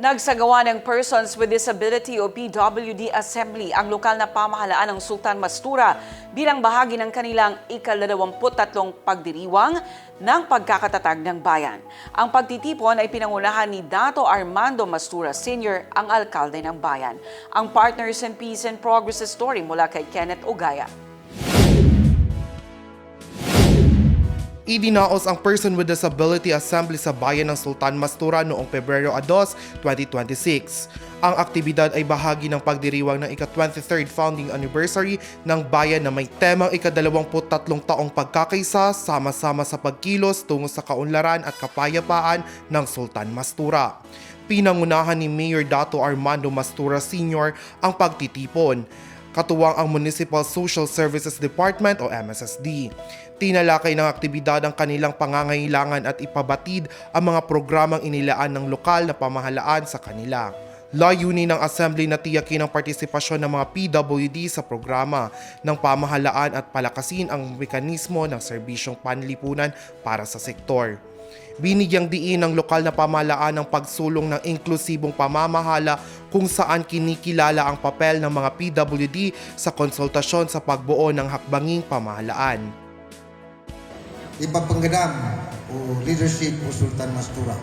Nagsagawa ng Persons with Disability o PWD Assembly ang lokal na pamahalaan ng Sultan Mastura bilang bahagi ng kanilang ika-23 pagdiriwang ng pagkakatatag ng bayan. Ang pagtitipon ay pinangunahan ni Dato Armando Mastura Sr., ang alkalde ng bayan. Ang Partners in Peace and Progress story mula kay Kenneth Ogaya. Idinaos ang Person with Disability Assembly sa bayan ng Sultan Mastura noong Pebrero 2, 2026. Ang aktibidad ay bahagi ng pagdiriwang ng ika-23rd founding anniversary ng bayan na may temang ika-23 taong pagkakaisa sama-sama sa pagkilos tungo sa kaunlaran at kapayapaan ng Sultan Mastura. Pinangunahan ni Mayor Dato Armando Mastura Sr. ang pagtitipon, katuwang ang Municipal Social Services Department o MSSD. Tinalakay ng aktibidad ang kanilang pangangailangan at ipabatid ang mga programang inilaan ng lokal na pamahalaan sa kanila. Layunin ng assembly na tiyakin ang partisipasyon ng mga PWD sa programa ng pamahalaan at palakasin ang mekanismo ng serbisyong panlipunan para sa sektor. Binigyang diin ng lokal na pamahalaan ang pagsulong ng inklusibong pamamahala kung saan kinikilala ang papel ng mga PWD sa konsultasyon sa pagbuo ng hakbanging pamahalaan. Ipapanggadam o leadership o Sultan Mastura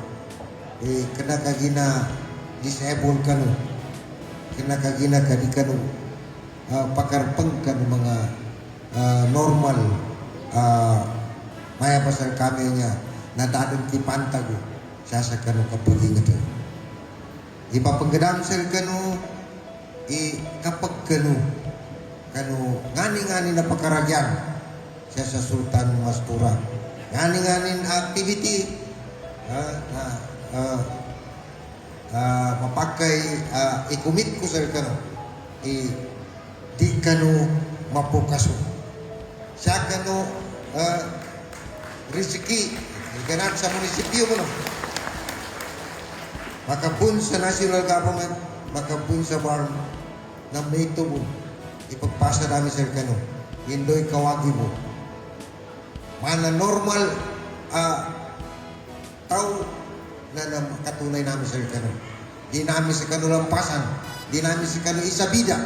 kanakagina disabled kanu kanakagina kadikanu pakarpang kanu mga normal maya pasal kami niya na dadong kipantago siya sa kanu kapag ito ipapanggadam sa kanu kapag kanu ngani-ngani na pakaragyan siya sa Sultan Mastura. Ngani-nganin activity mapakai ikumit ko sa kano di kano mapukaso. Siya kano risiki ganap sa munisipyo mo no. Makapun sa national government, makapun sa bar na may tubod. Ipagpasa namin sa kano. Hindoy kawagi mo. Mana normal tao na katunay namin sa kano. Di namin sa kano lampasan. Di namin sa kano isabida.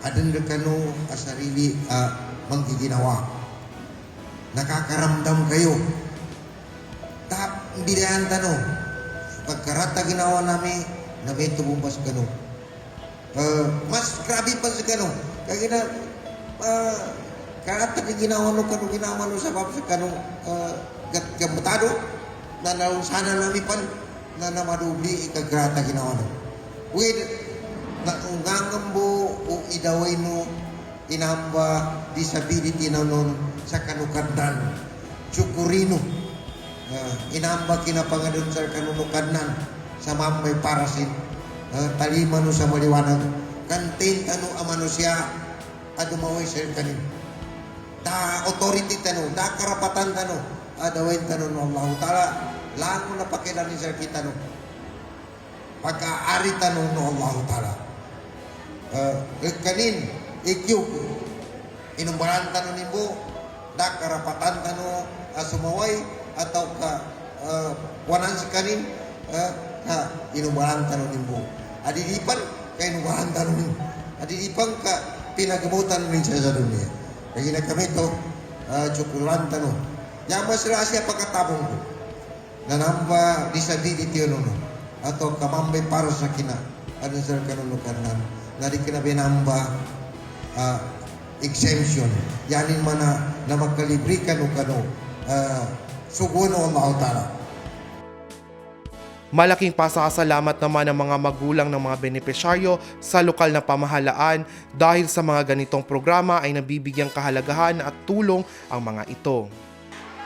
Adan na kano sarili manggiginawa. Nakakaramdam kayo. Hindi dahan tanong. Pagkarata ginawa namin, na may tubumbas kano. Mas grabe pa sa kano. Kaya karata ginawa no sa bab sa kanong gamutado na sana namin pan na namadubli ikagrata ginawa no. With na ungangambo o idaway no inamba disability na nun sa kanukandan Chukurino inamba kinapangadon sa kanunukandan sa mamay parasin talima no sa maliwanag kantin tano amano siya adumaway sa kanin da authority tano, da karapatan tano, adawin tano ng Allah Ta'ala, lang mo na pakilani sa kita no. Pagka-ari tano ng Allah Ta'ala. Kanin, ikyo, inumbaran tano ni mo, da karapatan tano, sumaway, atau ka, wanan si kanin, inumbaran tano ni mo. Adilipan, kaya inumbaran tano ni mo. Adilipan ka, pinagamutan rin siya sa dunia. Kaya na kami ito, tsukuran tanong. Yang mas rahasia pagkatabong ko. Nanamba disability o no. Ato kamambay para sa kina. Ano sa kanunukan na. Nari kina binamba exemption. Yanin man na magkalibri kanu-kanu. Suguno Allah Ta'ala. Malaking pasasalamat naman ng mga magulang ng mga benepisyaryo sa lokal na pamahalaan dahil sa mga ganitong programa ay nabibigyang kahalagahan at tulong ang mga ito.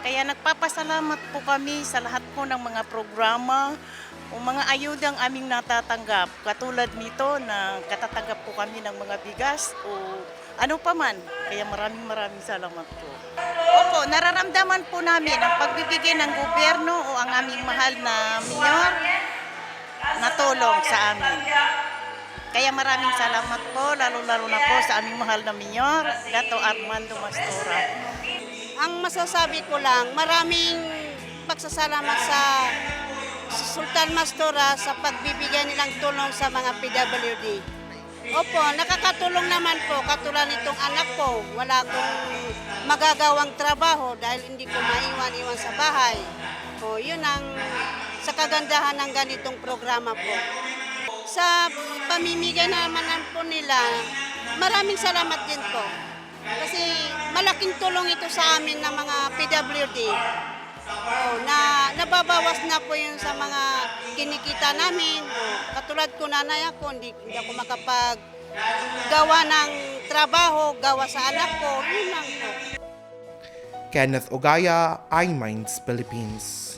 Kaya nagpapasalamat po kami sa lahat po ng mga programa o mga ayudang aming natatanggap. Katulad nito na katatanggap po kami ng mga bigas o ano pa man. Kaya maraming salamat po. Opo, nararamdaman po namin ang pagbibigay ng gobyerno o ang aming mahal na mayor na tulong sa amin. Kaya maraming salamat po, lalo-lalo na po sa aming mahal na mayor, Dato Armando Mastura. Ang masasabi ko lang, maraming pagsasalamat sa Sultan Mastura sa pagbibigay nilang tulong sa mga PWD. Opo, nakakatulong naman po. Katulad nitong anak ko, wala akong magagawang trabaho dahil hindi ko maiwan-iwan sa bahay. O, yun ang sa kagandahan ng ganitong programa po. Sa pamimigay naman po nila, maraming salamat din po. Kasi malaking tulong ito sa amin ng mga PWD. Na nababawas na po yun sa mga kinikita namin. Katulad ko, nanay ako, hindi ako makapaggawa ng trabaho, gawa sa anak ko. Yun lang po. Kenneth Ogaya, iMinds Philippines.